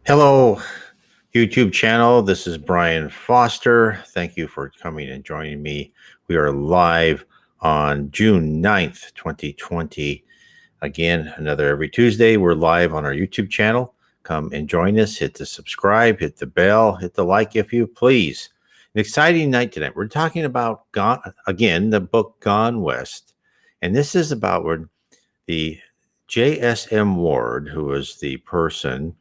Hello, YouTube channel. This is Brian Foster. Thank you for coming and joining me. We are live on June 9th, 2020. Again, another every Tuesday. We're live on our YouTube channel. Come and join us. Hit the subscribe, hit the bell, hit the like if you please. An exciting night tonight. We're talking about, the book Gone West. And this is about where the J.S.M. Ward, who was the person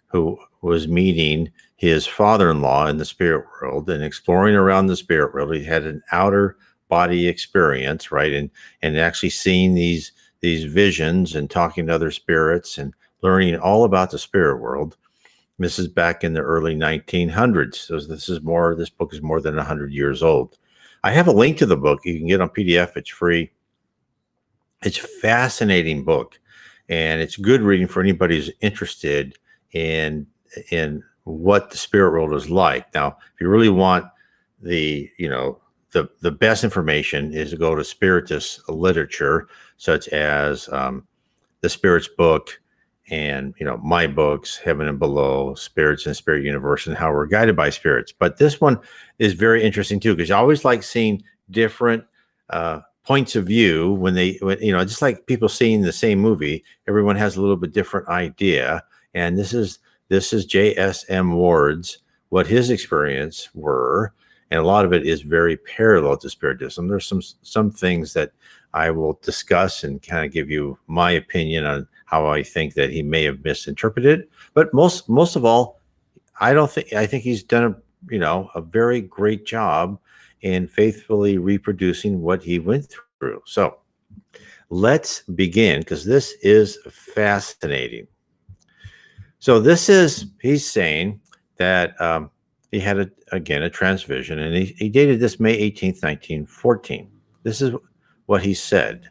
who was meeting his father-in-law in the spirit world and exploring around the spirit world. He had an outer body experience, right? And actually seeing these visions and talking to other spirits and learning all about the spirit world. This is back in the early 1900s. So this book is more than 100 years old. I have a link to the book. You can get on PDF. It's free. It's a fascinating book, and it's good reading for anybody who's interested in what the spirit world is like. Now, if you really want the best information, is to go to Spiritist literature, such as the Spirits book, and my books, Heaven and Below, Spirits and Spirit Universe, and How We're Guided by Spirits. But this one is very interesting too, because I always like seeing different points of view when just like people seeing the same movie, everyone has a little bit different idea. And this is J.S.M. Ward's, what his experience were, and a lot of it is very parallel to Spiritism. There's some things that I will discuss and kind of give you my opinion on how I think that he may have misinterpreted. But most of all, I think he's done a very great job in faithfully reproducing what he went through. So let's begin, because this is fascinating. So he's saying that he had a transvision, and he dated this May 18th, 1914. This is what he said.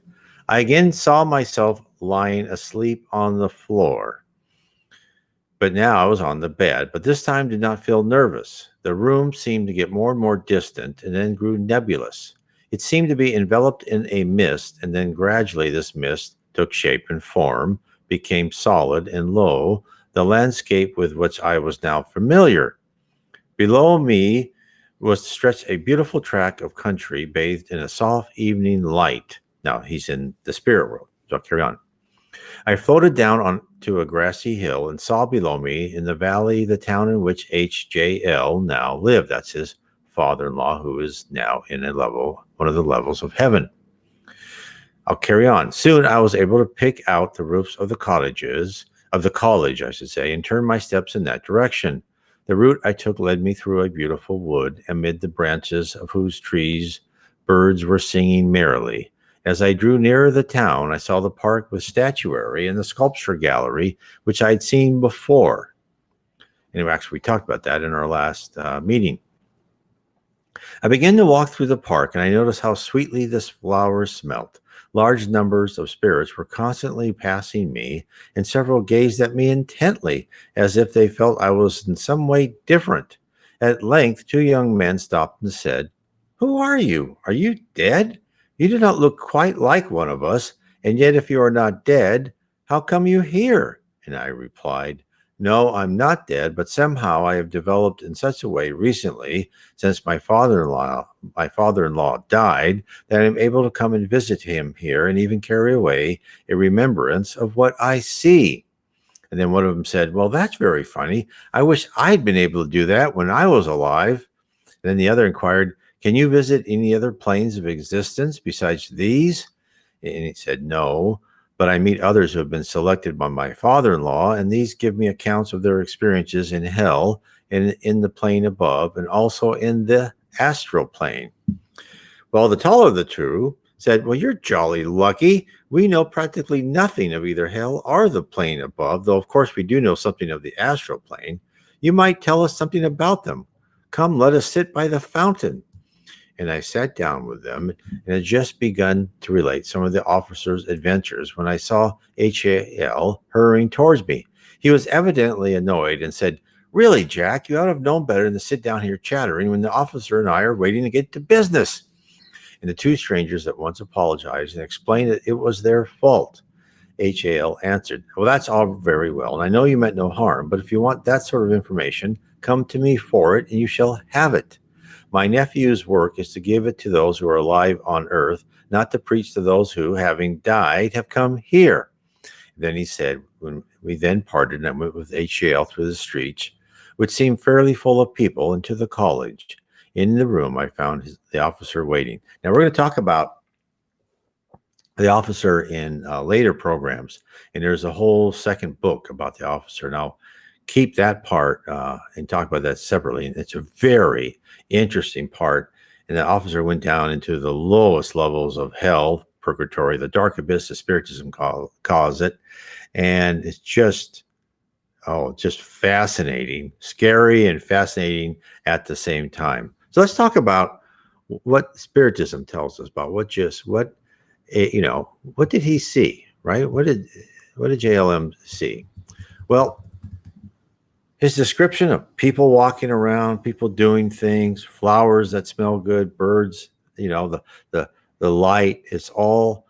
I again saw myself lying asleep on the floor, but now I was on the bed, but this time did not feel nervous. The room seemed to get more and more distant and then grew nebulous. It seemed to be enveloped in a mist, and then gradually this mist took shape and form, became solid, and lo, the landscape with which I was now familiar. Below me was stretched a beautiful tract of country bathed in a soft evening light. Now he's in the spirit world, so I'll carry on. I floated down onto a grassy hill and saw below me in the valley the town in which H.J.L. now lived. That's his father-in-law, who is now in one of the levels of heaven. I'll carry on. Soon I was able to pick out the roofs of the college, I should say, and turn my steps in that direction. The route I took led me through a beautiful wood, amid the branches of whose trees birds were singing merrily. As I drew nearer the town, I saw the park with statuary and the sculpture gallery, which I had seen before. And actually, we talked about that in our last meeting. I began to walk through the park, and I noticed how sweetly the flowers smelt. Large numbers of spirits were constantly passing me, and several gazed at me intently, as if they felt I was in some way different. At length, two young men stopped and said, "Who are you? Are you dead? You do not look quite like one of us, and yet if you are not dead, how come you here?" And I replied, "No, I'm not dead, but somehow I have developed in such a way recently, since my father-in-law died, that I'm able to come and visit him here and even carry away a remembrance of what I see." And then one of them said, "Well, that's very funny. I wish I'd been able to do that when I was alive." And then the other inquired, "Can you visit any other planes of existence besides these?" And he said, "No, but I meet others who have been selected by my father-in-law, and these give me accounts of their experiences in hell and in the plane above, and also in the astral plane." Well, the taller of the two said, "Well, you're jolly lucky. We know practically nothing of either hell or the plane above, though of course we do know something of the astral plane. You might tell us something about them. Come, let us sit by the fountain." And I sat down with them and had just begun to relate some of the officer's adventures when I saw H.A.L. hurrying towards me. He was evidently annoyed and said, "Really, Jack, you ought to have known better than to sit down here chattering when the officer and I are waiting to get to business." And the two strangers at once apologized and explained that it was their fault. H.A.L. answered, "Well, that's all very well, and I know you meant no harm, but if you want that sort of information, come to me for it, and you shall have it. My nephew's work is to give it to those who are alive on earth, not to preach to those who, having died, have come here." Then he said, when we then parted and I went with H.A.L. through the streets, which seemed fairly full of people, into the college. In the room, I found the officer waiting. Now, we're going to talk about the officer in later programs, and there's a whole second book about the officer. Now, keep that part and talk about that separately. And it's a very interesting part. And the officer went down into the lowest levels of hell, purgatory, the dark abyss, the Spiritism calls it. And it's just, just fascinating, scary and fascinating at the same time. So let's talk about what Spiritism tells us about what did he see, right? What did J.L.M. see? Well, his description of people walking around, people doing things, flowers that smell good, birds, the light, it's all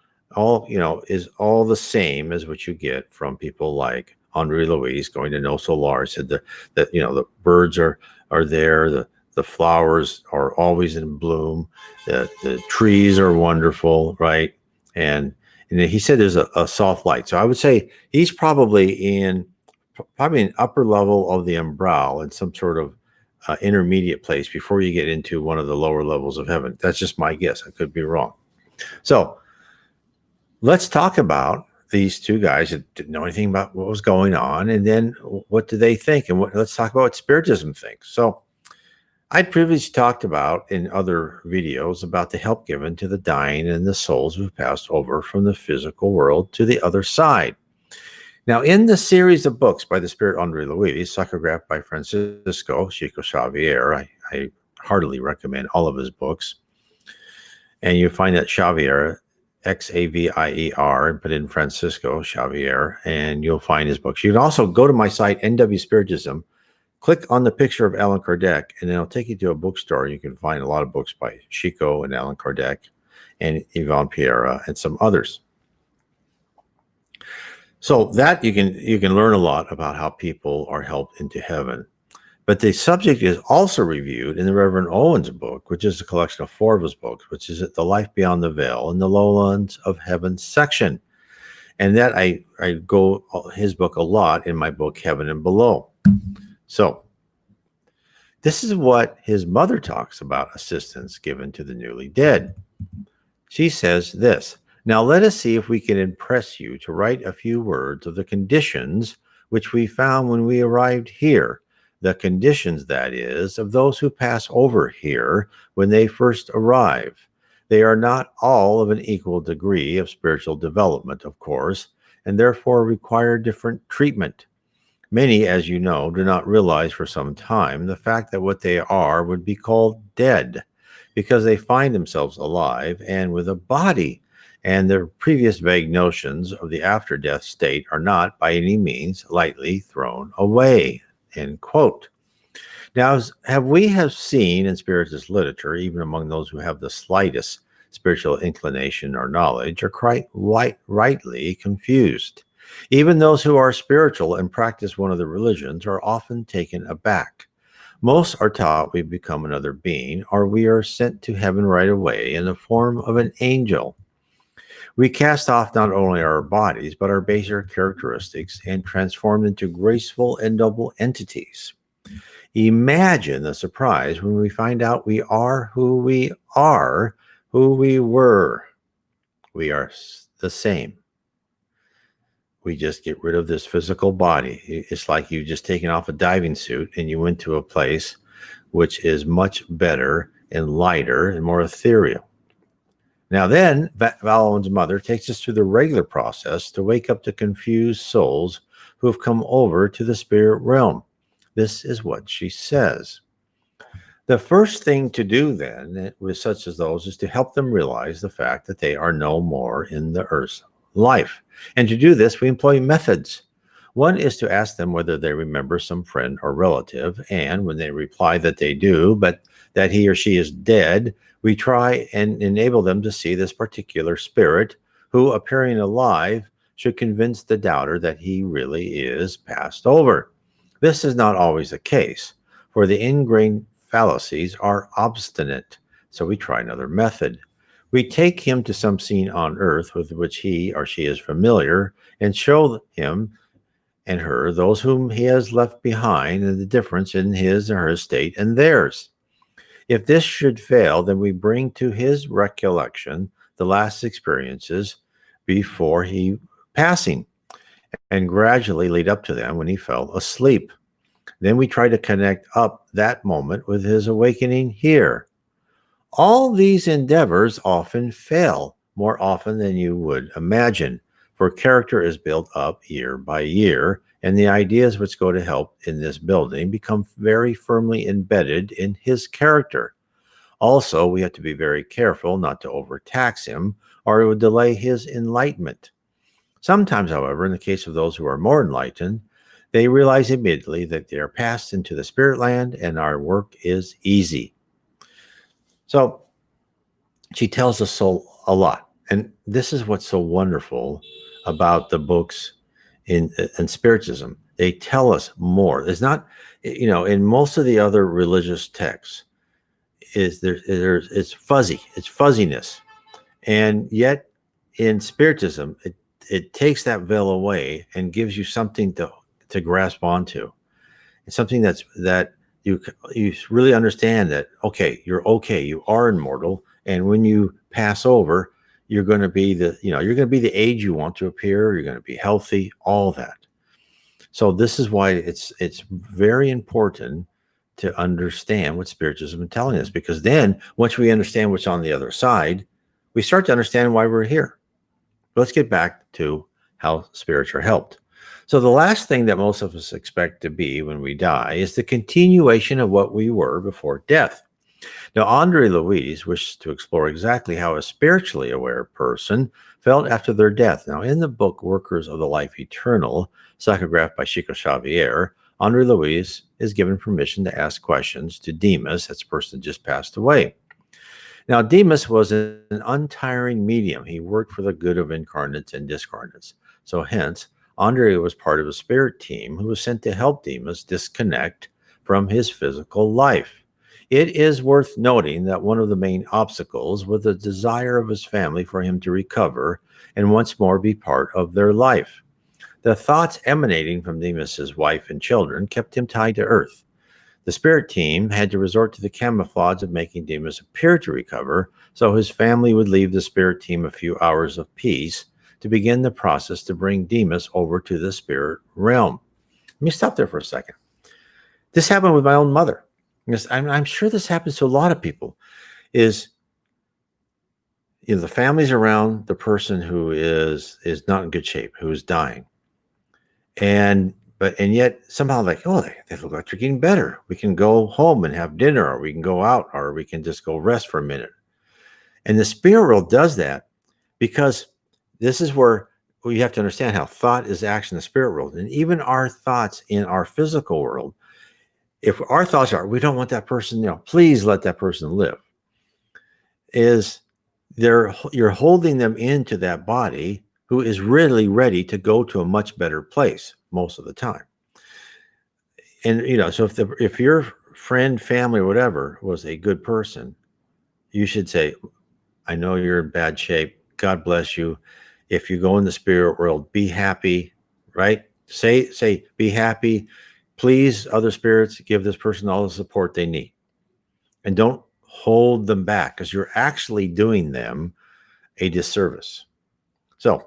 is all the same as what you get from people like Henri Louis going to No Solar. Said that the birds are there, the flowers are always in bloom, the trees are wonderful, right? And he said there's a soft light. So I would say he's probably an upper level of the umbral in some sort of intermediate place before you get into one of the lower levels of heaven. That's just my guess. I could be wrong. So let's talk about these two guys that didn't know anything about what was going on, and then what do they think? And let's talk about what Spiritism thinks. So I'd previously talked about in other videos about the help given to the dying and the souls who passed over from the physical world to the other side. Now, in the series of books by the spirit Henri Louis, psychographed by Francisco Chico Xavier, I heartily recommend all of his books. And you find that Xavier, Xavier, and put in Francisco Xavier, and you'll find his books. You can also go to my site, NW Spiritism, click on the picture of Allan Kardec, and it'll take you to a bookstore. You can find a lot of books by Chico and Allan Kardec and Yvonne Pierre and some others. So that you can learn a lot about how people are helped into heaven. But the subject is also reviewed in the Reverend Owen's book, which is a collection of 4 of his books, which is The Life Beyond the Veil in the Lowlands of Heaven section. And that I go his book a lot in my book, Heaven and Below. So this is what his mother talks about assistance given to the newly dead. She says this: "Now let us see if we can impress you to write a few words of the conditions which we found when we arrived here. The conditions, that is, of those who pass over here when they first arrive. They are not all of an equal degree of spiritual development, of course, and therefore require different treatment. Many, as you know, do not realize for some time the fact that what they are would be called dead, because they find themselves alive and with a body, and their previous vague notions of the after-death state are not by any means lightly thrown away." End quote. Now, we have seen in Spiritist literature, even among those who have the slightest spiritual inclination or knowledge, are quite rightly confused. Even those who are spiritual and practice one of the religions are often taken aback. Most are taught we become another being, or we are sent to heaven right away in the form of an angel. We cast off not only our bodies, but our baser characteristics and transform into graceful and noble entities. Imagine the surprise when we find out we are who we were. We are the same. We just get rid of this physical body. It's like you just taken off a diving suit and you went to a place which is much better and lighter and more ethereal. Now then, Val Owen's mother takes us through the regular process to wake up the confused souls who have come over to the spirit realm. This is what she says. "The first thing to do then, with such as those, is to help them realize the fact that they are no more in the earth's life. And to do this, we employ methods. One is to ask them whether they remember some friend or relative, and when they reply that they do, but that he or she is dead, we try and enable them to see this particular spirit who, appearing alive, should convince the doubter that he really is passed over. This is not always the case, for the ingrained fallacies are obstinate, so we try another method. We take him to some scene on earth with which he or she is familiar and show him and her those whom he has left behind and the difference in his or her state and theirs. If this should fail, then we bring to his recollection the last experiences before he passing and gradually lead up to them when he fell asleep. Then we try to connect up that moment with his awakening here. All these endeavors often fail, more often than you would imagine, for character is built up year by year, and the ideas which go to help in this building become very firmly embedded in his character. Also, we have to be very careful not to overtax him, or it would delay his enlightenment. Sometimes, however, in the case of those who are more enlightened, they realize immediately that they are passed into the spirit land and our work is easy. So she tells us so a lot. And this is what's so wonderful about the books in Spiritism. They tell us more. There's not, in most of the other religious texts, it's fuzzy, it's fuzziness. And yet in Spiritism, it takes that veil away and gives you something to grasp onto. It's something that you really understand that okay, you are immortal, and when you pass over, you're going to be the age you want to appear. You're going to be healthy, all that. So this is why it's very important to understand what Spiritism is telling us, because then once we understand what's on the other side, we start to understand why we're here. Let's get back to how spirits are helped. So the last thing that most of us expect to be when we die is the continuation of what we were before death. Now, Andre Louise wished to explore exactly how a spiritually aware person felt after their death. Now, in the book Workers of the Life Eternal, psychographed by Chico Xavier, Andre Louise is given permission to ask questions to Demas, that's the person who just passed away. Now, Demas was an untiring medium. He worked for the good of incarnates and discarnates. So hence, Andre was part of a spirit team who was sent to help Demas disconnect from his physical life. It is worth noting that one of the main obstacles was the desire of his family for him to recover and once more be part of their life. The thoughts emanating from Demas's wife and children kept him tied to earth. The spirit team had to resort to the camouflage of making Demas appear to recover, so his family would leave the spirit team a few hours of peace to begin the process to bring Demas over to the spirit realm. Let me stop there for a second. This happened with my own mother. I'm sure this happens to a lot of people. Is the family's around the person who is not in good shape, who is dying, and yet somehow they look like they're getting better. We can go home and have dinner, or we can go out, or we can just go rest for a minute. And the spirit world does that because this is where you have to understand how thought is action in the spirit world. And even our thoughts in our physical world, if our thoughts are, we don't want that person, please let that person live, you're holding them into that body who is really ready to go to a much better place most of the time. And, so if your friend, family, or whatever was a good person, you should say, I know you're in bad shape. God bless you. If you go in the spirit world, be happy, right? Say, be happy. Please, other spirits, give this person all the support they need. And don't hold them back, because you're actually doing them a disservice. So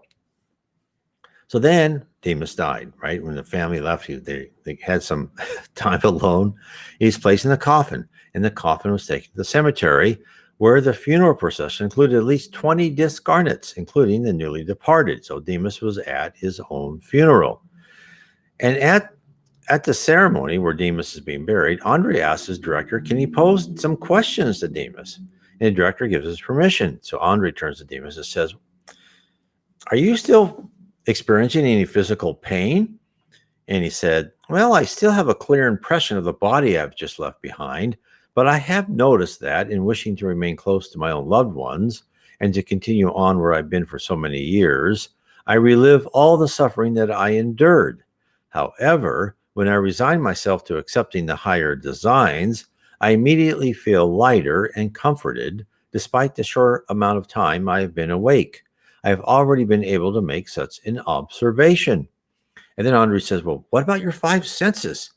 then Demas died, right? When the family left, they had some time alone. He's placed in a coffin, and the coffin was taken to the cemetery, where the funeral procession included at least 20 discarnates, including the newly departed. So Demas was at his own funeral. And at the ceremony where Demas is being buried, Andre asks his director, can he pose some questions to Demas? And the director gives his permission. So Andre turns to Demas and says, are you still experiencing any physical pain? And he said, well, I still have a clear impression of the body I've just left behind, but I have noticed that in wishing to remain close to my own loved ones and to continue on where I've been for so many years, I relive all the suffering that I endured. However, when I resign myself to accepting the higher designs, I immediately feel lighter and comforted despite the short amount of time I have been awake. I have already been able to make such an observation. And then Andre says, well, what about your five senses?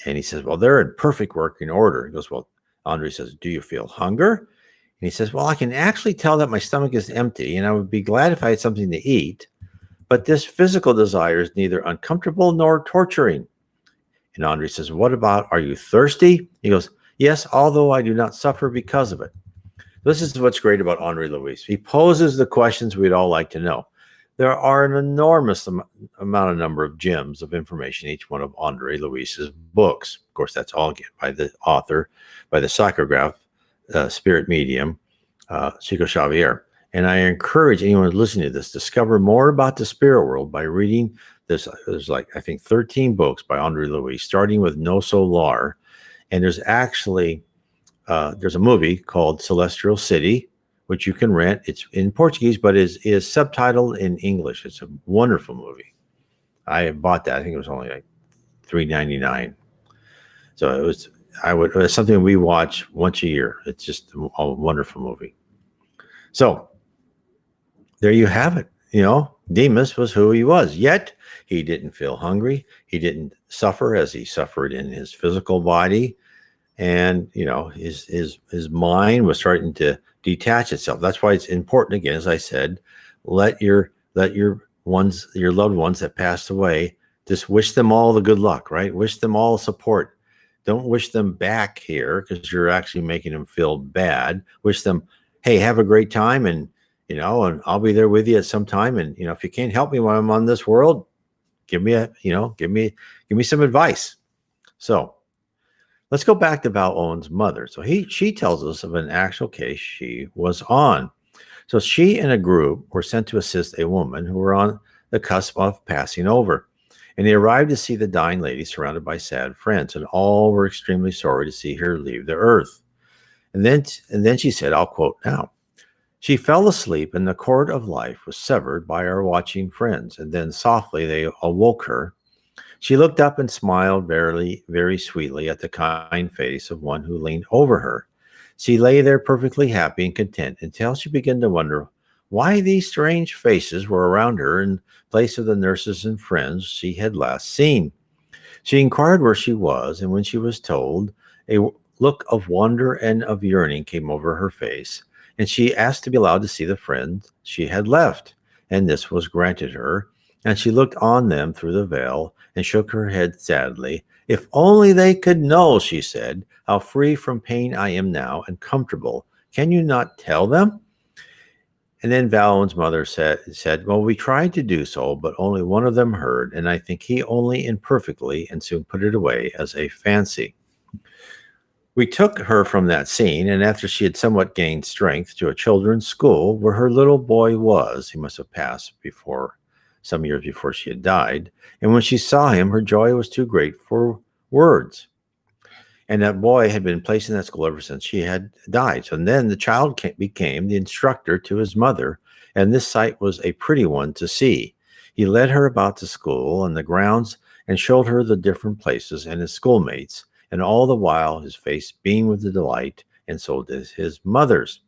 And he says, well, they're in perfect working order. He goes, well, Andre says, do you feel hunger? And he says, well, I can actually tell that my stomach is empty and I would be glad if I had something to eat. But this physical desire is neither uncomfortable nor torturing. And Andre says, what about, are you thirsty? He goes, yes, although I do not suffer because of it. This is what's great about Henri Louis. He poses the questions we'd all like to know. There are an enormous amount of number of gems of information in each one of Henri Louis's books. Of course, that's all again by the author, by the psychograph, spirit medium, Chico Xavier. And I encourage anyone who's listening to this, discover more about the spirit world by reading this. There's like, I think, 13 books by Henri Louis, starting with No Solar. And there's actually there's a movie called Celestial City, which you can rent. It's in Portuguese, but is subtitled in English. It's a wonderful movie. I bought that. I think it was only like $3.99. So it was something we watch once a year. It's just a wonderful movie. So there you have it. Demas was who he was. Yet he didn't feel hungry. He didn't suffer as he suffered in his physical body. And his mind was starting to detach itself. That's why it's important, again, as I said, let your loved ones that passed away, just wish them all the good luck, right? Wish them all support. Don't wish them back here because you're actually making them feel bad. Wish them, hey, have a great time, and and I'll be there with you at some time. And if you can't help me when I'm on this world, give me some advice. So let's go back to Val Owen's mother. So she tells us of an actual case she was on. So she and a group were sent to assist a woman who were on the cusp of passing over. And they arrived to see the dying lady surrounded by sad friends, and all were extremely sorry to see her leave the earth. And then she said, I'll quote now, she fell asleep and the cord of life was severed by our watching friends, and then softly they awoke her. She looked up and smiled very, very sweetly at the kind face of one who leaned over her. She lay there perfectly happy and content until she began to wonder why these strange faces were around her in place of the nurses and friends she had last seen. She inquired where she was, and when she was told, a look of wonder and of yearning came over her face, and she asked to be allowed to see the friends she had left, and this was granted her, and she looked on them through the veil and shook her head sadly. If only they could know, she said, how free from pain I am now and comfortable. Can you not tell them? And then Val's mother said, well, we tried to do so, but only one of them heard, and I think he only imperfectly, and soon put it away as a fancy. We took her from that scene, and after she had somewhat gained strength, to a children's school where her little boy was. He must have passed some years before she had died. And when she saw him, her joy was too great for words. And that boy had been placed in that school ever since she had died. So then the child became the instructor to his mother, and this sight was a pretty one to see. He led her about the school and the grounds and showed her the different places and his schoolmates, and all the while his face beamed with the delight, and so did his mother's.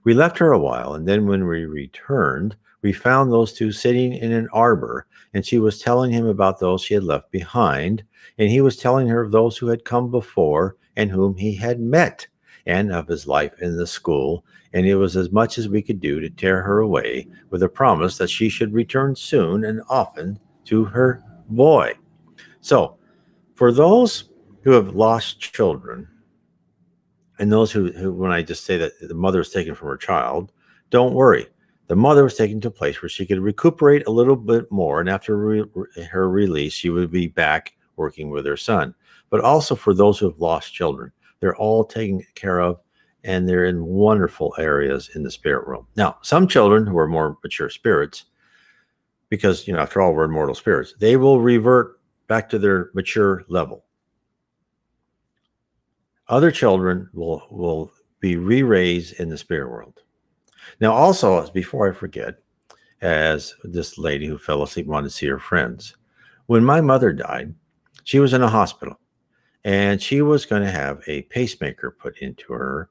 We left her a while, and then when we returned, we found those two sitting in an arbor, and she was telling him about those she had left behind, and he was telling her of those who had come before and whom he had met, and of his life in the school, and it was as much as we could do to tear her away with a promise that she should return soon and often to her boy. So, for those who have lost children, and those who, when I just say that the mother was taken from her child, don't worry. The mother was taken to a place where she could recuperate a little bit more, and after her release, she would be back working with her son. But also for those who have lost children, they're all taken care of, and they're in wonderful areas in the spirit realm. Now, some children who are more mature spirits, because after all, we're immortal spirits, they will revert back to their mature level. Other children will be re-raised in the spirit world. Now, also, before I forget, as this lady who fell asleep and wanted to see her friends. When my mother died, she was in a hospital and she was going to have a pacemaker put into her.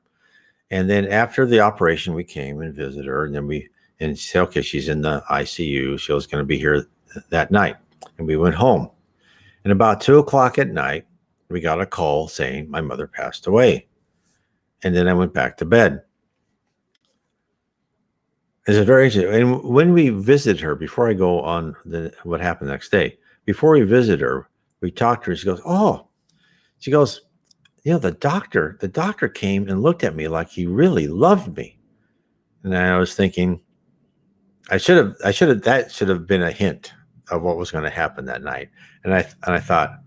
And then after the operation, we came and visited her, and then and she said, okay, she's in the ICU. She was going to be here that night. And we went home. And about 2 o'clock at night, we got a call saying my mother passed away. And then I went back to bed. It's a very interesting. And when we visited her, before I go on what happened the next day, before we visited her, we talked to her. She goes, "Oh," she goes, the doctor came and looked at me like he really loved me." And I was thinking, that should have been a hint of what was going to happen that night. And I thought,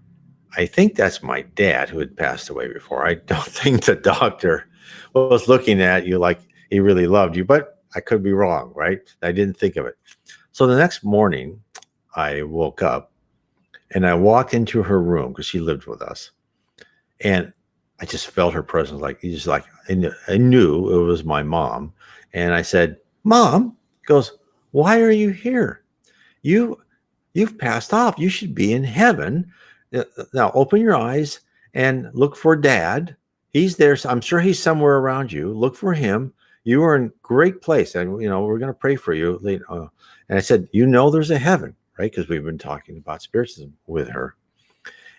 I think that's my dad who had passed away before. I don't think the doctor was looking at you like he really loved you, but I could be wrong, right? I didn't think of it. So the next morning, I woke up and I walked into her room because she lived with us, and I just felt her presence. I knew it was my mom, and I said, "Mom," goes, "Why are you here? You you've passed off. You should be in heaven. Now open your eyes and look for Dad. He's there. I'm sure he's somewhere around you. Look for him. You are in great place, and we're going to pray for you." And I said, "There's a heaven, right?" Because we've been talking about spiritism with her,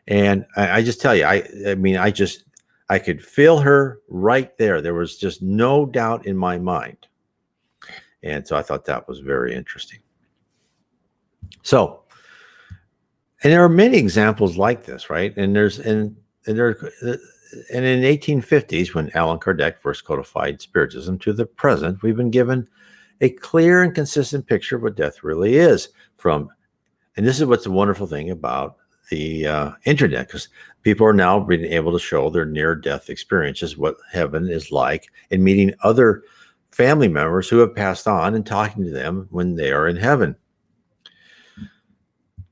and I just tell you, I mean, I could feel her right there. There was just no doubt in my mind, and so I thought that was very interesting. So, and there are many examples like this, right? And in the 1850s, when Allan Kardec first codified Spiritism to the present, we've been given a clear and consistent picture of what death really is. And this is what's the wonderful thing about the internet, because people are now being able to show their near-death experiences, what heaven is like, and meeting other family members who have passed on and talking to them when they are in heaven.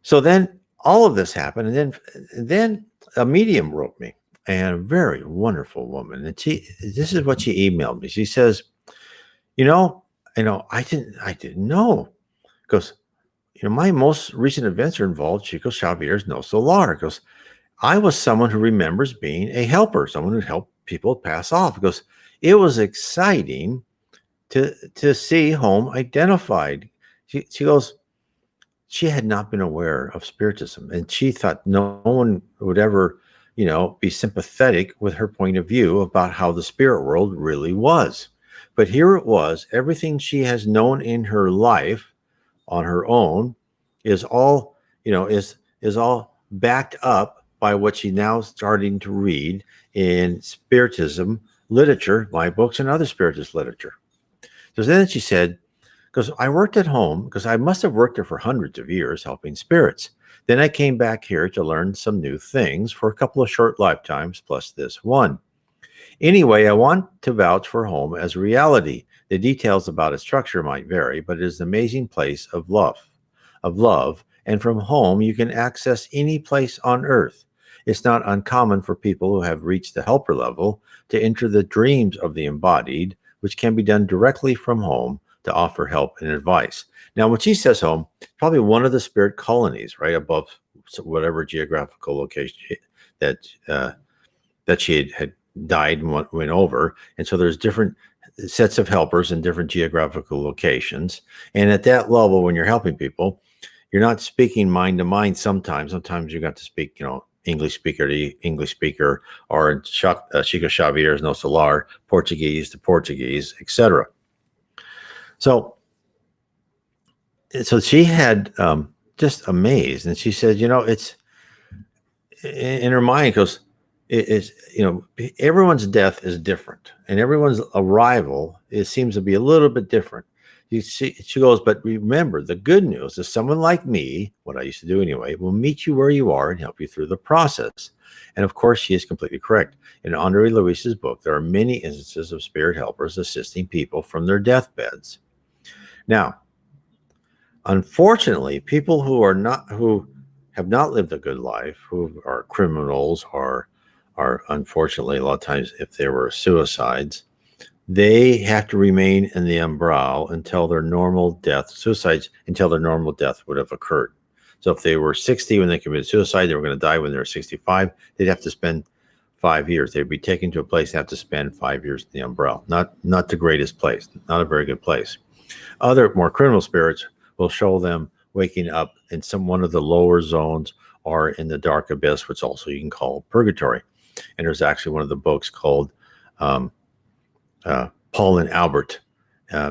So then all of this happened, and then a medium wrote me, and a very wonderful woman. And this is what she emailed me. She says, I didn't know. Because, my most recent events are involved Chico Xavier's No Solar. Because I was someone who remembers being a helper, someone who helped people pass off. Because it was exciting to see home identified. She goes, she had not been aware of Spiritism, and she thought no one would ever, be sympathetic with her point of view about how the spirit world really was. But here it was, everything she has known in her life on her own is all, is all backed up by what she's now starting to read in Spiritism literature, my books, and other Spiritist literature. So then she said, because I worked at home, because I must have worked there for hundreds of years helping spirits. Then I came back here to learn some new things for a couple of short lifetimes, plus this one. Anyway, I want to vouch for home as a reality. The details about its structure might vary, but it is an amazing place of love. And from home, you can access any place on earth. It's not uncommon for people who have reached the helper level to enter the dreams of the embodied, which can be done directly from home, to offer help and advice. Now, when she says home, probably one of the spirit colonies, right above whatever geographical location that she had died and went over. And so there's different sets of helpers in different geographical locations. And at that level, when you're helping people, you're not speaking mind to mind. Sometimes you got to speak, English speaker to English speaker, or Chico Xavier's No Solar, Portuguese to Portuguese, etc. So she had just amazed, and she said, it's in her mind, because it's everyone's death is different, and everyone's arrival seems to be a little bit different. She goes, but remember, the good news is someone like me, what I used to do anyway, will meet you where you are and help you through the process. And of course, she is completely correct. In Andre Luis's book, there are many instances of spirit helpers assisting people from their deathbeds. Now, unfortunately, people who have not lived a good life, who are criminals, or are unfortunately a lot of times, if they were suicides, they have to remain in the umbral until their normal death, suicides, until their normal death would have occurred. So if they were 60 when they committed suicide, they were going to die when they were 65, they'd have to spend 5 years. They'd be taken to a place and have to spend 5 years in the umbral. Not the greatest place, not a very good place. Other more criminal spirits will show them waking up in some one of the lower zones or in the dark abyss, which also you can call purgatory. And there's actually one of the books called um, Paul and Albert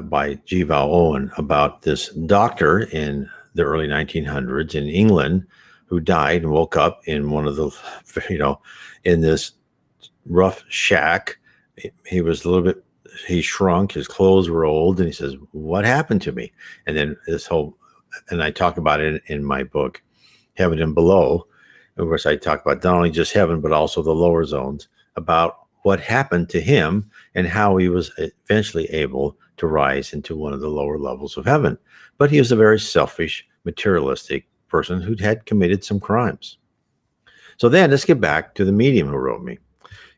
by G. Val Owen about this doctor in the early 1900s in England who died and woke up in one of the, in this rough shack. He was a little bit, he shrunk, his clothes were old, and he says, "What happened to me?" And then this whole, and I talk about it in my book, Heaven and Below. Of course, I talk about not only just heaven, but also the lower zones, about what happened to him and how he was eventually able to rise into one of the lower levels of heaven. But he was a very selfish, materialistic person who had committed some crimes. So then let's get back to the medium who wrote me.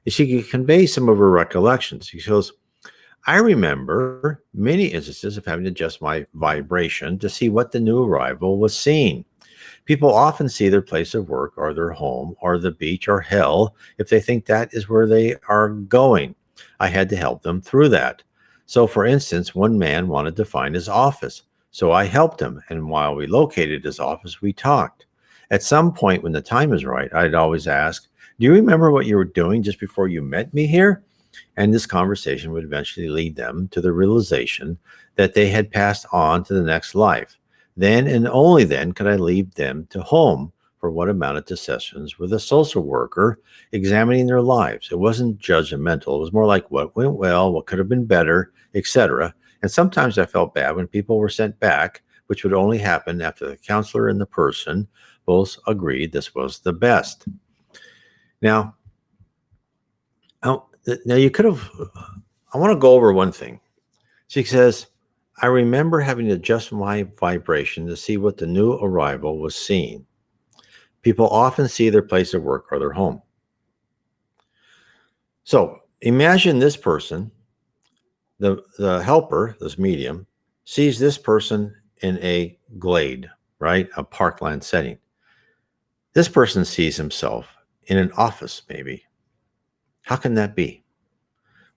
She could convey some of her recollections. She goes, "I remember many instances of having to adjust my vibration to see what the new arrival was seeing. People often see their place of work or their home or the beach or hell if they think that is where they are going. I had to help them through that. So, for instance, one man wanted to find his office. So I helped him. And while we located his office, we talked. At some point, when the time is right, I'd always ask, 'Do you remember what you were doing just before you met me here?' And this conversation would eventually lead them to the realization that they had passed on to the next life. Then and only then could I lead them to home for what amounted to sessions with a social worker examining their lives. It wasn't judgmental. It was more like what went well, what could have been better, etc. And sometimes I felt bad when people were sent back, which would only happen after the counselor and the person both agreed this was the best." Now, now you could have, I want to go over one thing. She says, "I remember having to adjust my vibration to see what the new arrival was seeing. People often see their place of work or their home." So imagine this person, the helper, this medium, sees this person in a glade, right? A parkland setting. This person sees himself in an office, maybe. How can that be?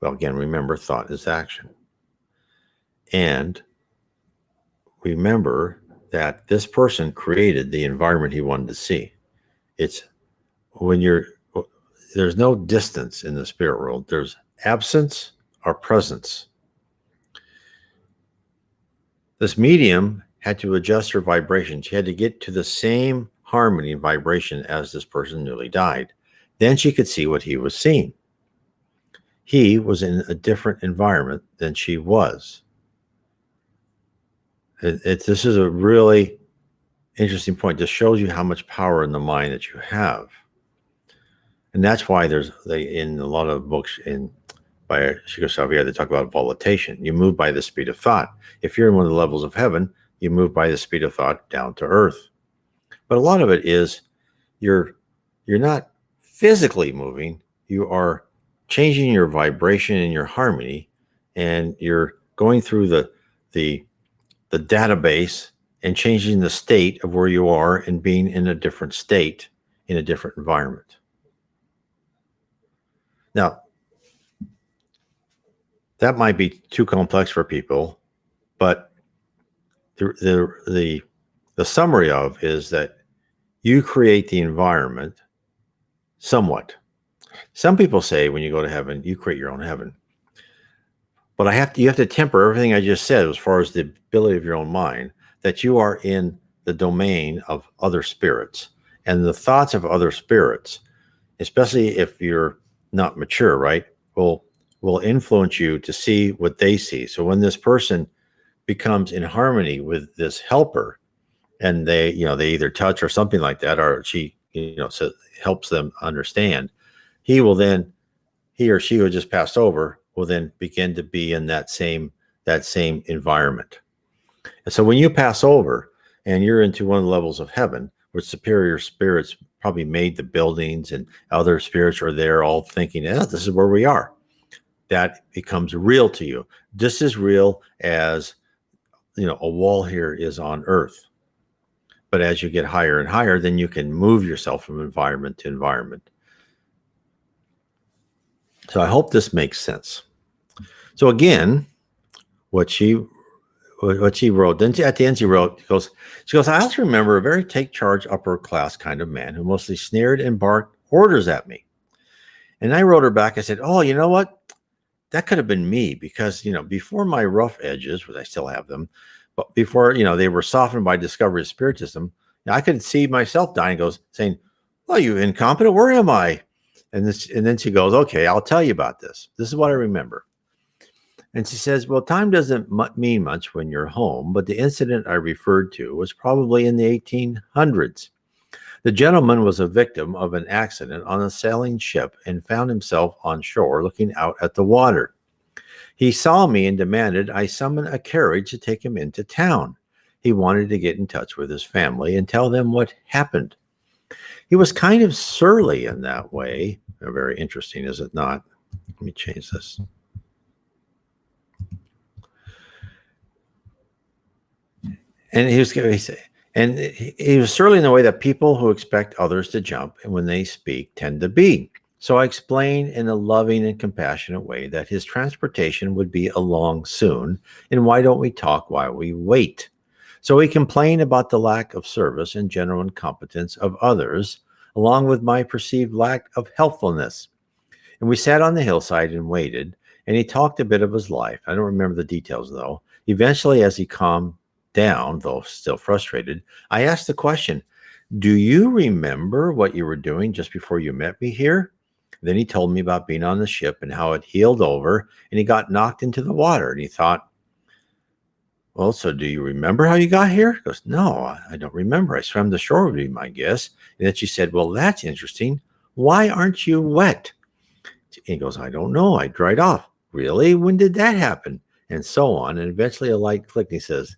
Well, again, remember, thought is action. And remember that this person created the environment he wanted to see. It's when there's no distance in the spirit world, there's absence or presence. This medium had to adjust her vibration. She had to get to the same harmony and vibration as this person newly died. Then she could see what he was seeing. He was in a different environment than she was. This is a really interesting point. This shows you how much power in the mind that you have. And that's why in a lot of books by Chico Xavier, they talk about volitation. You move by the speed of thought. If you're in one of the levels of heaven, you move by the speed of thought down to earth. But a lot of it is you're not physically moving. You are changing your vibration and your harmony, and you're going through the database and changing the state of where you are and being in a different state in a different environment. Now, that might be too complex for people, but the summary of is that you create the environment somewhat. Some people say when you go to heaven, you create your own heaven. But you have to temper everything I just said as far as the ability of your own mind, that you are in the domain of other spirits, and the thoughts of other spirits, especially if you're not mature, right, will influence you to see what they see. So when this person becomes in harmony with this helper, and they either touch or something like that, or she so helps them understand, he or she who just passed over will then begin to be in that same environment. And so when you pass over and you're into one of the levels of heaven, where superior spirits probably made the buildings and other spirits are there all thinking, this is where we are. that becomes real to you. Just as real as, a wall here is on Earth. But as you get higher and higher, then you can move yourself from environment to environment. So I hope this makes sense. So again, what she wrote, then at the end she wrote, she goes, I also remember a very take charge upper class kind of man who mostly sneered and barked orders at me. And I wrote her back, I said, oh, you know what? That could have been me because, before my rough edges, which I still have them, but before, they were softened by discovery of Spiritism, I could see myself dying, saying, well, you incompetent, where am I? And then she goes, okay, I'll tell you about this. This is what I remember. And she says, well, time doesn't mean much when you're home, but the incident I referred to was probably in the 1800s. The gentleman was a victim of an accident on a sailing ship and found himself on shore looking out at the water. He saw me and demanded I summon a carriage to take him into town. He wanted to get in touch with his family and tell them what happened. He was kind of surly in that way. Very interesting, is it not? Let me change this. And he was surly in the way that people who expect others to jump and when they speak tend to be. So I explained in a loving and compassionate way that his transportation would be along soon, and why don't we talk while we wait? So he complained about the lack of service and general incompetence of others, along with my perceived lack of helpfulness. And we sat on the hillside and waited, and he talked a bit of his life. I don't remember the details, though. Eventually, as he calmed down, though still frustrated, I asked the question, do you remember what you were doing just before you met me here? Then he told me about being on the ship and how it heeled over and he got knocked into the water. And he thought, well, so do you remember how you got here? He goes, no, I don't remember. I swam the shore with him, I guess. And then she said, well, that's interesting. Why aren't you wet? And he goes, I don't know. I dried off. Really? When did that happen? And so on. And eventually a light clicked. And he says,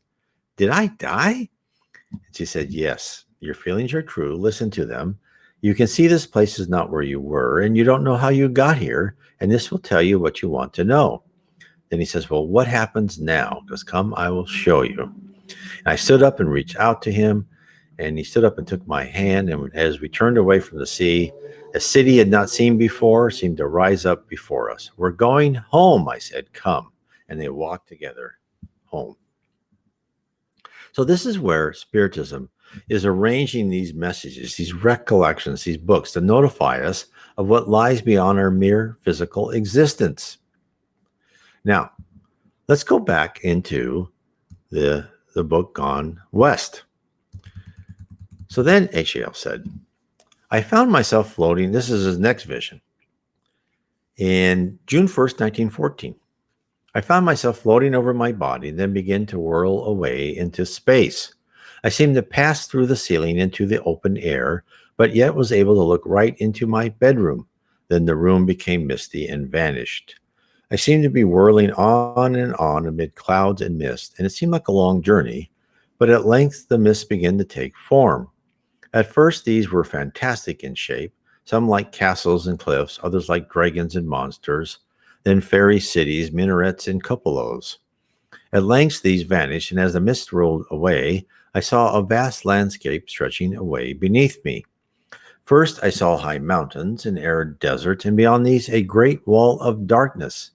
did I die? And she said, yes, your feelings are true. Listen to them. You can see this place is not where you were, and you don't know how you got here, and this will tell you what you want to know. Then he says, well, what happens now? He goes, come, I will show you. And I stood up and reached out to him, and he stood up and took my hand, and as we turned away from the sea, a city he had not seen before seemed to rise up before us. We're going home, I said, come. And they walked together home. So this is where Spiritism is arranging these messages, these recollections, these books to notify us of what lies beyond our mere physical existence. Now, let's go back into the book Gone West. So then H.A.L. said, I found myself floating, this is his next vision, in June 1st, 1914. I found myself floating over my body, then began to whirl away into space. I seemed to pass through the ceiling into the open air, but yet was able to look right into my bedroom. Then the room became misty and vanished. I seemed to be whirling on and on amid clouds and mist, and it seemed like a long journey, but at length the mist began to take form. At first these were fantastic in shape, some like castles and cliffs, others like dragons and monsters, then fairy cities, minarets, and cupolas. At length these vanished, and as the mist rolled away, I saw a vast landscape stretching away beneath me. First, I saw high mountains and arid desert, and beyond these, a great wall of darkness.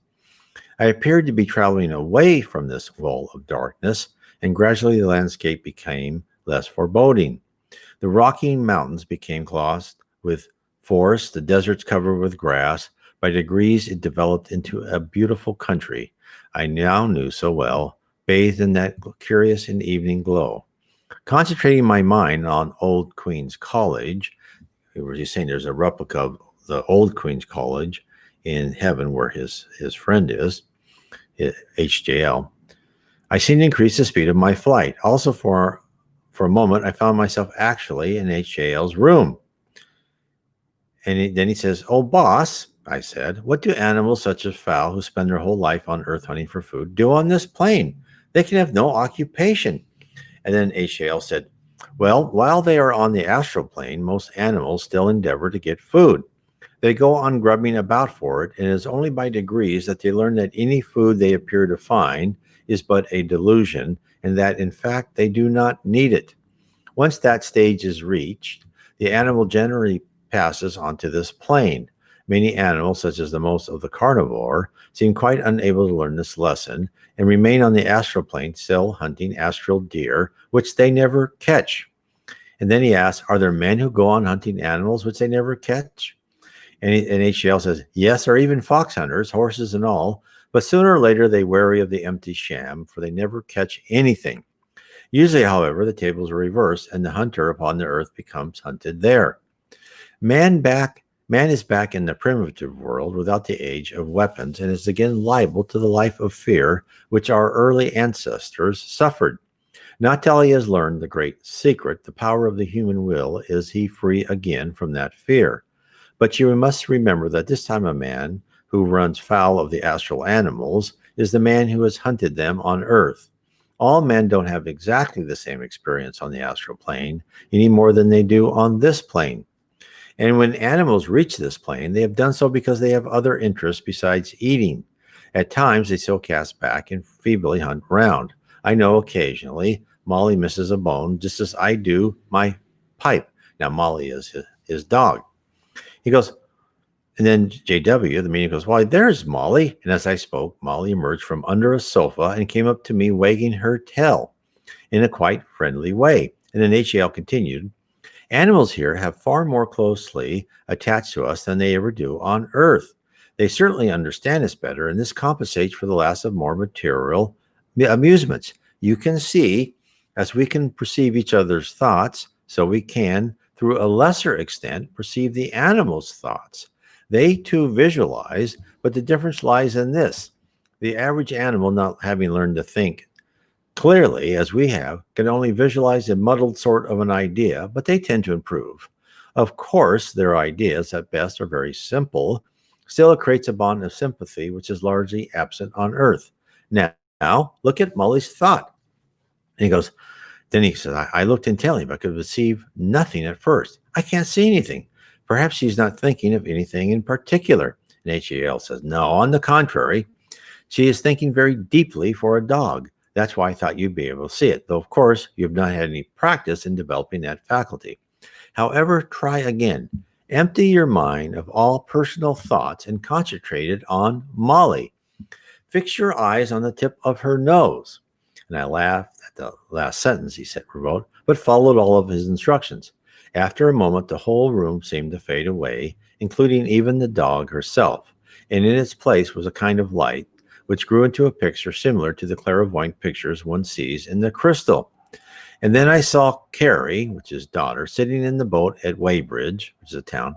I appeared to be traveling away from this wall of darkness, and gradually the landscape became less foreboding. The rocky mountains became clothed with forests, the deserts covered with grass. By degrees, it developed into a beautiful country I now knew so well, bathed in that curious and evening glow. Concentrating my mind on Old Queen's College, he's saying there's a replica of the Old Queen's College in heaven where his friend is, H.J.L. I seemed to increase the speed of my flight. Also, for a moment, I found myself actually in H.J.L.'s room. And then he says, oh, boss, I said, what do animals such as fowl who spend their whole life on Earth hunting for food do on this plane? They can have no occupation. And then H.A.L. said, well, while they are on the astral plane, most animals still endeavor to get food. They go on grubbing about for it, and it is only by degrees that they learn that any food they appear to find is but a delusion, and that in fact they do not need it. Once that stage is reached, the animal generally passes onto this plane. Many animals, such as the most of the carnivore, seem quite unable to learn this lesson and remain on the astral plane, still hunting astral deer, which they never catch. And then he asks, are there men who go on hunting animals which they never catch? And HCL says, yes, or even fox hunters, horses and all, but sooner or later they weary of the empty sham, for they never catch anything. Usually, however, the tables are reversed, and the hunter upon the earth becomes hunted there. Man is back in the primitive world without the age of weapons, and is again liable to the life of fear which our early ancestors suffered. Not till he has learned the great secret, the power of the human will, is he free again from that fear. But you must remember that this time a man who runs foul of the astral animals is the man who has hunted them on earth. All men don't have exactly the same experience on the astral plane any more than they do on this plane. And when animals reach this plane, they have done so because they have other interests besides eating. At times, they still cast back and feebly hunt round. I know occasionally Molly misses a bone just as I do my pipe. Now, Molly is his dog. He goes, and then JW, the medium, goes, why, there's Molly. And as I spoke, Molly emerged from under a sofa and came up to me, wagging her tail in a quite friendly way. And then HAL continued, animals here have far more closely attached to us than they ever do on Earth. They certainly understand us better, and this compensates for the loss of more material amusements. You can see, as we can perceive each other's thoughts, so we can, through a lesser extent, perceive the animal's thoughts. They too visualize, but the difference lies in this. The average animal, not having learned to think clearly, as we have, can only visualize a muddled sort of an idea, but they tend to improve. Of course, their ideas at best are very simple. Still, it creates a bond of sympathy, which is largely absent on Earth. Now look at Molly's thought. And he goes, then he says, I looked intently, but could perceive nothing at first. I can't see anything. Perhaps she's not thinking of anything in particular. And HAL says, no, on the contrary, she is thinking very deeply for a dog. That's why I thought you'd be able to see it, though, of course, you've not had any practice in developing that faculty. However, try again. Empty your mind of all personal thoughts and concentrate it on Molly. Fix your eyes on the tip of her nose. And I laughed at the last sentence he said, wrote, but followed all of his instructions. After a moment, the whole room seemed to fade away, including even the dog herself, and in its place was a kind of light, which grew into a picture similar to the clairvoyant pictures one sees in the crystal. And then I saw Carrie, which is daughter, sitting in the boat at Weybridge, which is a town,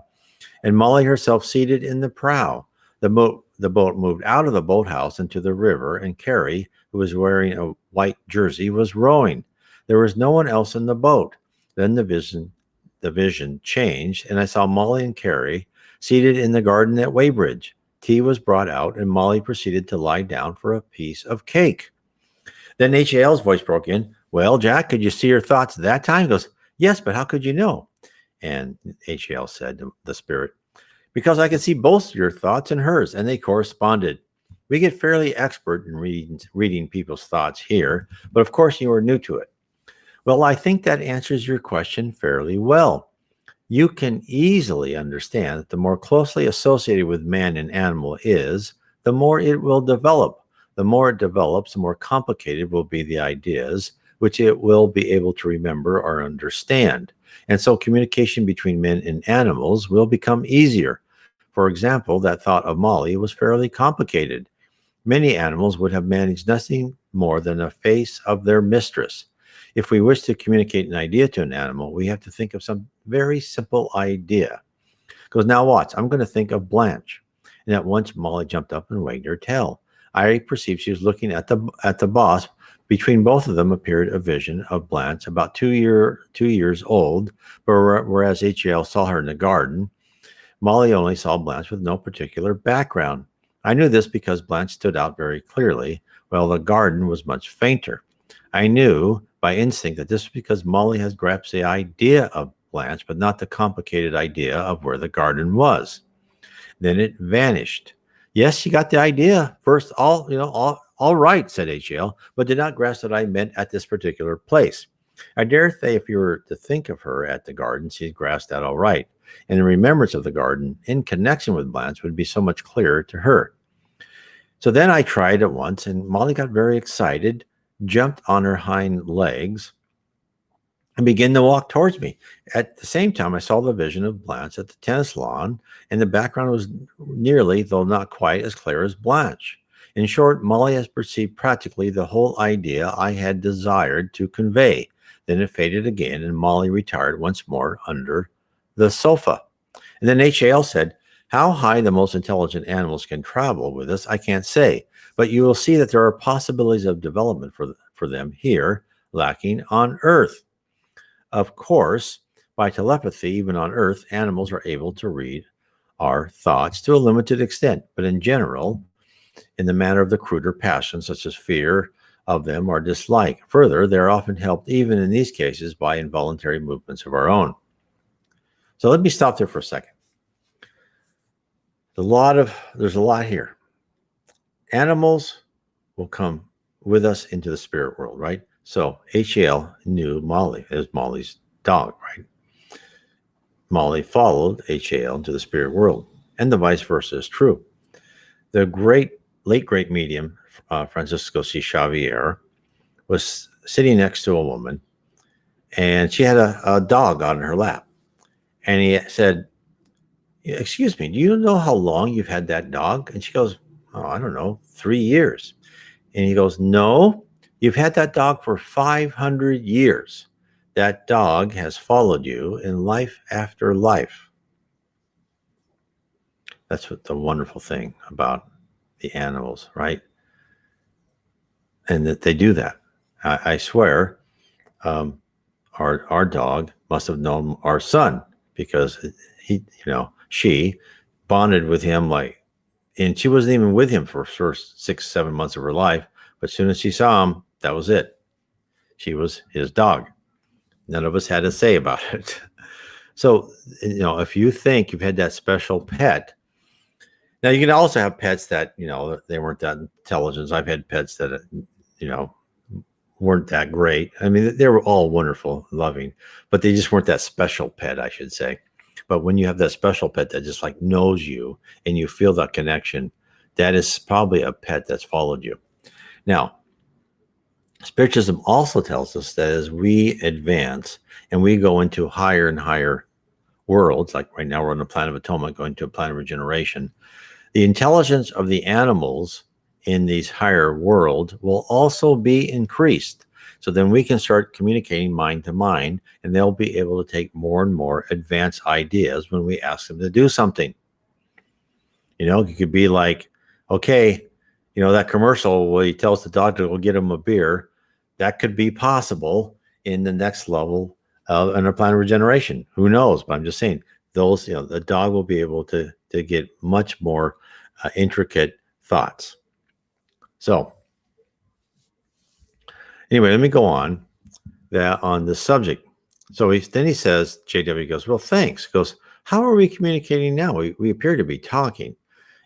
and Molly herself seated in the prow. The boat moved out of the boathouse into the river, and Carrie, who was wearing a white jersey, was rowing. There was no one else in the boat. Then the vision changed, and I saw Molly and Carrie seated in the garden at Weybridge. Tea was brought out, and Molly proceeded to lie down for a piece of cake. Then HAL's voice broke in. Well, Jack, could you see her thoughts that time? He goes, yes, but how could you know? And HAL said to the spirit, because I could see both your thoughts and hers, and they corresponded. We get fairly expert in reading people's thoughts here, but of course you are new to it. Well, I think that answers your question fairly well. You can easily understand that the more closely associated with man and animal is, the more it will develop. The more it develops, the more complicated will be the ideas, which it will be able to remember or understand. And so communication between men and animals will become easier. For example, that thought of Molly was fairly complicated. Many animals would have managed nothing more than a face of their mistress. If we wish to communicate an idea to an animal, we have to think of some very simple idea. Because now watch, I'm going to think of Blanche. And at once Molly jumped up and wagged her tail. I perceived she was looking at the boss. Between both of them appeared a vision of Blanche, about 2 years old, whereas HAL saw her in the garden. Molly only saw Blanche with no particular background. I knew this because Blanche stood out very clearly, while the garden was much fainter. I knew by instinct that this was because Molly has grasped the idea of Blanche, but not the complicated idea of where the garden was. Then it vanished. Yes, you got the idea. First, all right, said HL, but did not grasp that I meant at this particular place. I dare say if you were to think of her at the garden, she'd grasp that all right. And the remembrance of the garden in connection with Blanche would be so much clearer to her. So then I tried it once, and Molly got very excited, jumped on her hind legs, and began to walk towards me. At the same time, I saw the vision of Blanche at the tennis lawn, and the background was nearly, though not quite, as clear as Blanche. In short, Molly has perceived practically the whole idea I had desired to convey. Then it faded again, and Molly retired once more under the sofa. And then HAL said, how high the most intelligent animals can travel with us, I can't say, but you will see that there are possibilities of development for them here, lacking on Earth. Of course, by telepathy, even on Earth, animals are able to read our thoughts to a limited extent, but in general, in the matter of the cruder passions, such as fear of them or dislike. Further, they are often helped, even in these cases, by involuntary movements of our own. So let me stop there for a second. There's a lot here. Animals will come with us into the spirit world, right? So HAL knew Molly as Molly's dog, right? Molly followed HAL into the spirit world, and the vice versa is true. The late great medium, Francisco C. Xavier, was sitting next to a woman, and she had a dog on her lap. And he said, excuse me, do you know how long you've had that dog? And she goes, oh, I don't know, 3 years. And he goes, no, you've had that dog for 500 years. That dog has followed you in life after life. That's what the wonderful thing about the animals, right? And that they do that. I swear, our dog must have known our son, because she bonded with him and she wasn't even with him for the first 6-7 months of her life. But as soon as she saw him, that was it. She was his dog. None of us had a say about it. So, if you think you've had that special pet, now you can also have pets that, they weren't that intelligent. I've had pets that, weren't that great. I mean, they were all wonderful, loving, but they just weren't that special pet, I should say. But when you have that special pet that just knows you and you feel that connection, that is probably a pet that's followed you. Now, Spiritism also tells us that as we advance and we go into higher and higher worlds, like right now we're on the planet of atonement, going to a planet of regeneration, the intelligence of the animals in these higher worlds will also be increased. So then we can start communicating mind to mind, and they'll be able to take more and more advanced ideas when we ask them to do something. You could be like, okay, that commercial where he tells the dog to go get him a beer, that could be possible in the next level in a planet of regeneration. Who knows? But I'm just saying those, the dog will be able to get much more intricate thoughts. So anyway, let me go on the subject. So then he says, JW goes, well, thanks. He goes, how are we communicating now? We appear to be talking.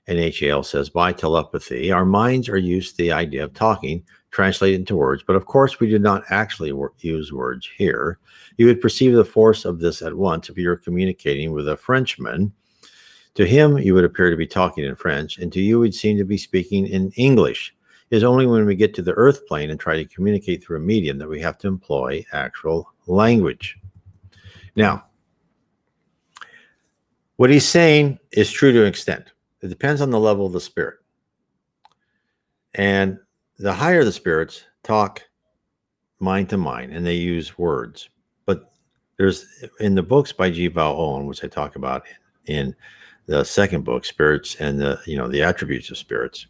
And HAL says, by telepathy, our minds are used to the idea of talking, translated into words. But of course, we do not actually use words here. You would perceive the force of this at once if you were communicating with a Frenchman. To him, you would appear to be talking in French, and to you, would seem to be speaking in English. It is only when we get to the earth plane and try to communicate through a medium that we have to employ actual language. Now, what he's saying is true to an extent. It depends on the level of the spirit. And the higher the spirits talk mind to mind, and they use words. But there's, in the books by G. Val Owen, which I talk about in the second book, Spirits and the Attributes of Spirits,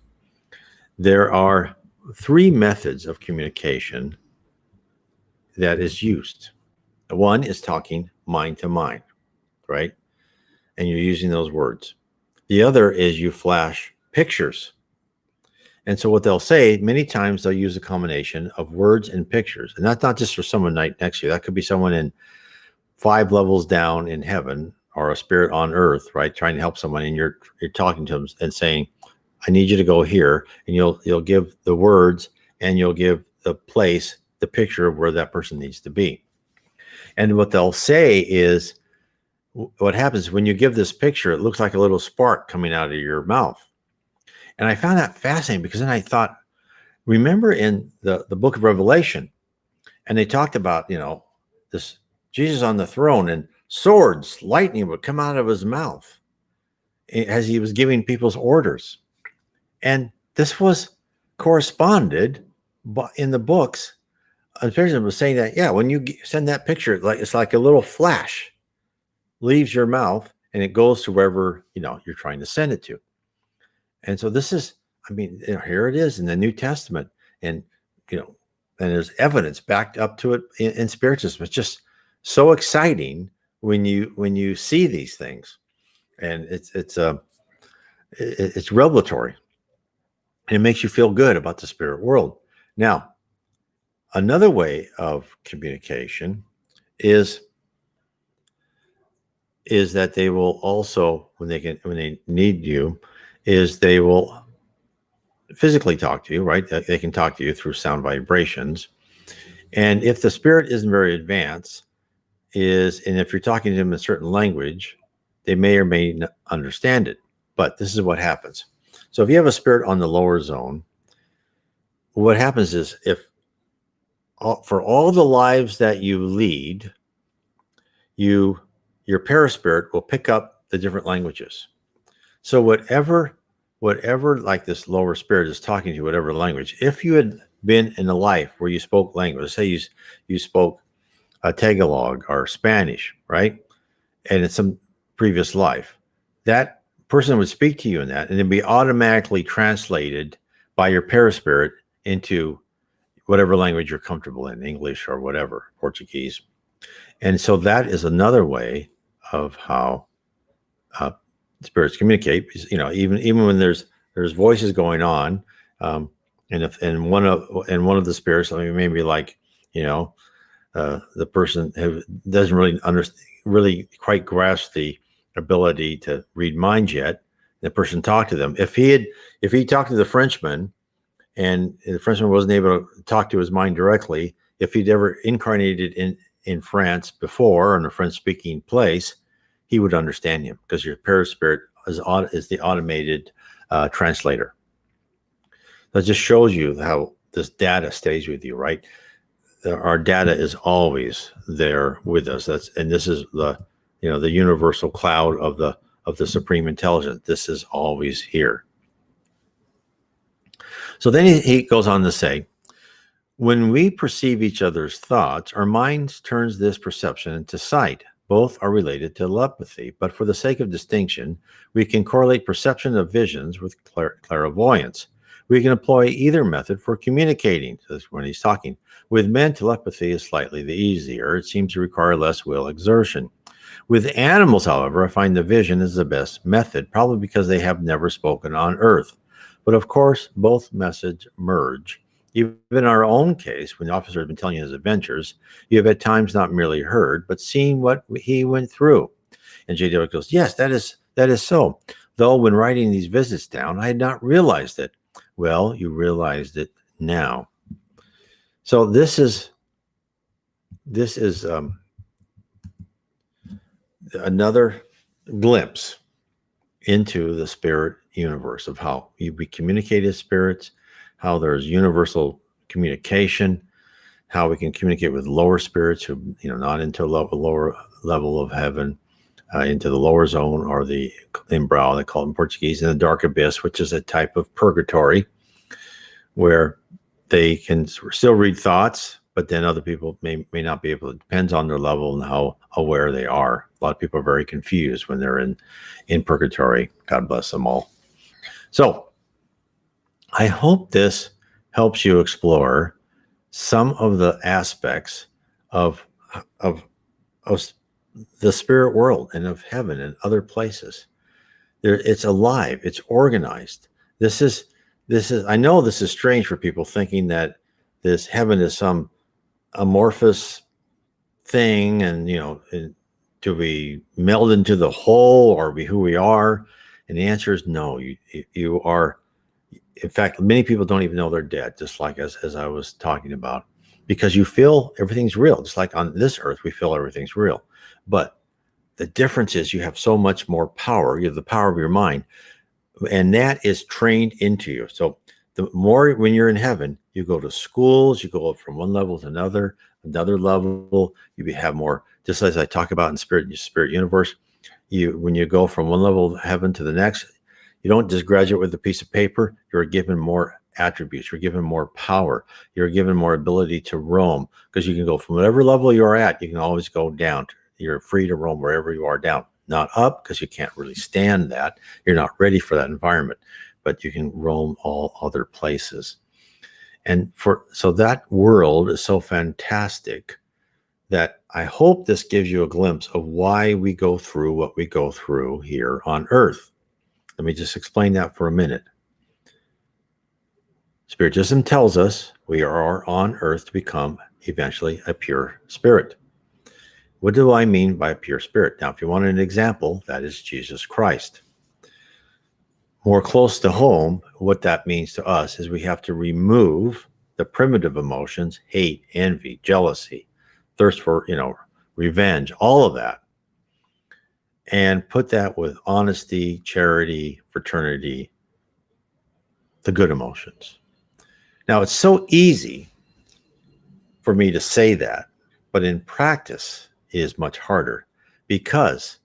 there are 3 methods of communication that is used. One is talking mind to mind, right? And you're using those words. The other is you flash pictures. And so what they'll say, many times they'll use a combination of words and pictures. And that's not just for someone next to you. That could be someone in 5 levels down in heaven or a spirit on earth, right, trying to help someone, and you're talking to them and saying, I need you to go here, and you'll give the words, and you'll give the place, the picture of where that person needs to be. And what they'll say is, what happens when you give this picture, it looks like a little spark coming out of your mouth. And I found that fascinating, because then I thought, remember in the book of Revelation, and they talked about, this Jesus on the throne, and swords, lightning would come out of his mouth as he was giving people's orders. And this was corresponded in the books. Spiritism was saying that, yeah, when you send that picture, it's like a little flash leaves your mouth and it goes to wherever you're trying to send it to. And so this is, here it is in the New Testament, and and there's evidence backed up to it in Spiritism. It's just so exciting when you see these things, and it's revelatory, and it makes you feel good about the spirit world. Now, another way of communication is that they will also, when they need you, is they will physically talk to you, right? They can talk to you through sound vibrations. And if the spirit isn't very advanced, and if you're talking to them in a certain language, they may or may not understand it. But this is what happens. So if you have a spirit on the lower zone, what happens is, for all the lives that you lead, your perispirit will pick up the different languages. So whatever like this lower spirit is talking to you, whatever language, if you had been in a life where you spoke language, say you spoke Tagalog or Spanish, right? And in some previous life, that person would speak to you in that, and it'd be automatically translated by your perispirit into whatever language you're comfortable in, English or whatever, Portuguese. And so that is another way of how spirits communicate. Even when there's voices going on, and one of the spirits, maybe like the person who doesn't really quite grasp the ability to read minds yet, the person talked to them. If he talked to the Frenchman, and the Frenchman wasn't able to talk to his mind directly, if he'd ever incarnated in France before, in a French-speaking place, he would understand him, because your perispirit is the automated translator. That just shows you how this data stays with you, right? Our data is always there with us. This is the universal cloud of the supreme intelligence. This is always here. So then he goes on to say, when we perceive each other's thoughts, our minds turns this perception into sight. Both are related to telepathy, but for the sake of distinction, we can correlate perception of visions with clairvoyance. We can employ either method for communicating. So that's when he's talking. With men, telepathy is slightly the easier. It seems to require less will exertion. With animals, however, I find the vision is the best method, probably because they have never spoken on Earth. But of course, both methods merge. Even in our own case, when the officer has been telling you his adventures, you have at times not merely heard, but seen what he went through. And J.W. goes, yes, that is so. Though when writing these visits down, I had not realized it. Well, you realized it now. So this is another glimpse into the spirit universe, of how we communicate as spirits, how there's universal communication, how we can communicate with lower spirits who, not into a lower level of heaven, into the lower zone, or the umbral, they call it in Portuguese, in the dark abyss, which is a type of purgatory where they can still read thoughts, but then other people may not be able. It depends on their level and how aware they are. A lot of people are very confused when they're in purgatory. God bless them all. So I hope this helps you explore some of the aspects of the spirit world and of heaven and other places. It's alive. It's organized. This is. I know this is strange for people, thinking that this heaven is some amorphous thing, and do we meld into the whole, or are we who we are? And the answer is no. You are. In fact, many people don't even know they're dead, just like as I was talking about, because you feel everything's real. Just like on this earth, we feel everything's real. But the difference is you have so much more power. You have the power of your mind, and that is trained into you. So the more when you're in heaven, you go to schools, you go up from one level to another level. You have more, just as I talk about in spirit universe. You when you go from one level of heaven to the next, you don't just graduate with a piece of paper. You're given more attributes. You're given more power. You're given more ability to roam, because you can go from whatever level you're at. You can always go down. You're free to roam wherever you are down, not up, because you can't really stand that. You're not ready for that environment, but you can roam all other places. And so that world is so fantastic that I hope this gives you a glimpse of why we go through what we go through here on Earth. Let me just explain that for a minute. Spiritism tells us we are on Earth to become eventually a pure spirit. What do I mean by a pure spirit? Now, if you want an example, that is Jesus Christ. More close to home, what that means to us is we have to remove the primitive emotions, hate, envy, jealousy, thirst for, revenge, all of that, and put that with honesty, charity, fraternity, the good emotions. Now, it's so easy for me to say that, but in practice it is much harder, because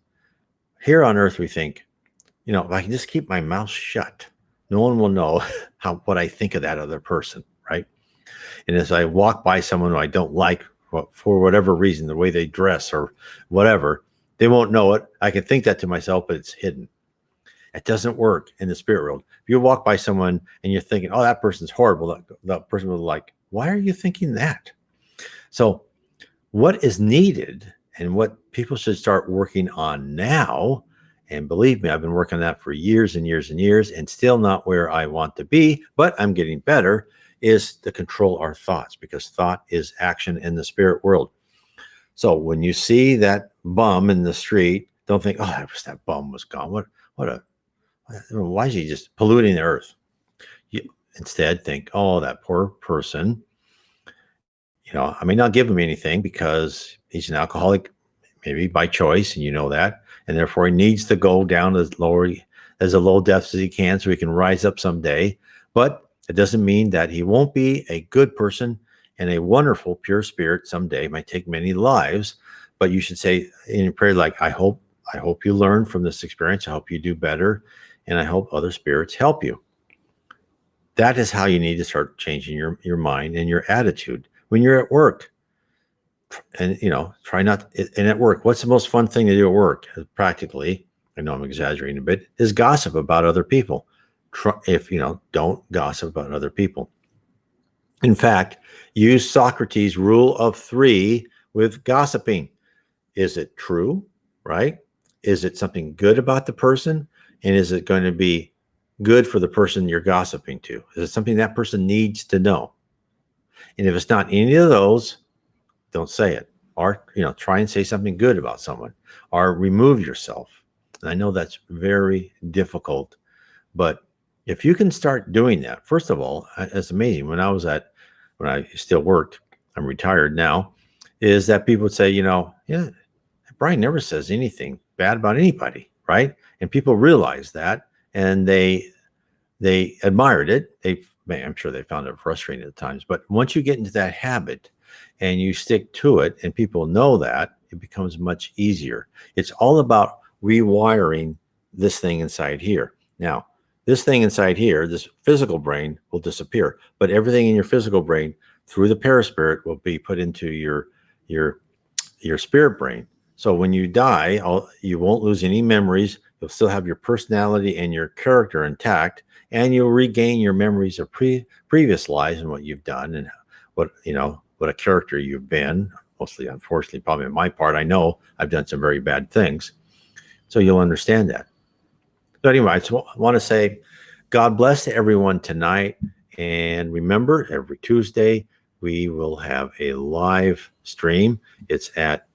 here on earth we think, if I can just keep my mouth shut, no one will know what I think of that other person, right? And as I walk by someone who I don't like for whatever reason, the way they dress or whatever, they won't know it. I can think that to myself, but it's hidden. It doesn't work in the spirit world. If you walk by someone and you're thinking, oh, that person's horrible, that person will be like, why are you thinking that? So what is needed and what people should start working on now, and believe me, I've been working on that for years and years and years, and still not where I want to be, but I'm getting better, is to control our thoughts, because thought is action in the spirit world. So when you see that bum in the street, don't think, oh, that bum was gone. Why is he just polluting the earth? You instead think, oh, that poor person. I may not give him anything because he's an alcoholic, maybe by choice, and you know that, and therefore he needs to go down as a low depth as he can so he can rise up someday. But it doesn't mean that he won't be a good person and a wonderful pure spirit someday. It might take many lives, but you should say in your prayer, like, I hope you learn from this experience. I hope you do better, and I hope other spirits help you. That is how you need to start changing your mind and your attitude when you're at work. And try not, and at work, what's the most fun thing to do at work? Practically, I know I'm exaggerating a bit, is gossip about other people. Don't gossip about other people. In fact, use Socrates' rule of 3 with gossiping. Is it true? Right? Is it something good about the person? And is it going to be good for the person you're gossiping to? Is it something that person needs to know? And if it's not any of those, don't say it. Or, try and say something good about someone, or remove yourself. And I know that's very difficult, but if you can start doing that, first of all, it's amazing. When I still worked, I'm retired now, is that people would say, yeah, Brian never says anything bad about anybody, right? And people realize that, and they admired it. I'm sure they found it frustrating at times, but once you get into that habit and you stick to it and people know that, it becomes much easier. It's all about rewiring this thing inside here. Now, this thing inside here, this physical brain, will disappear, but everything in your physical brain through the perispirit will be put into your spirit brain. So when you die, you won't lose any memories. You'll still have your personality and your character intact, and you'll regain your memories of previous lives and what you've done and what a character you've been. Mostly, unfortunately, probably on my part, I know I've done some very bad things. So you'll understand that. So anyway, I just want to say God bless to everyone tonight. And remember, every Tuesday, we will have a live stream. It's at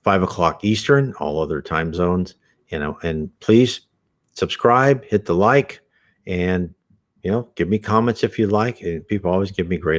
5 o'clock Eastern, all other time zones. And please subscribe, hit the like, and give me comments if you like. And people always give me great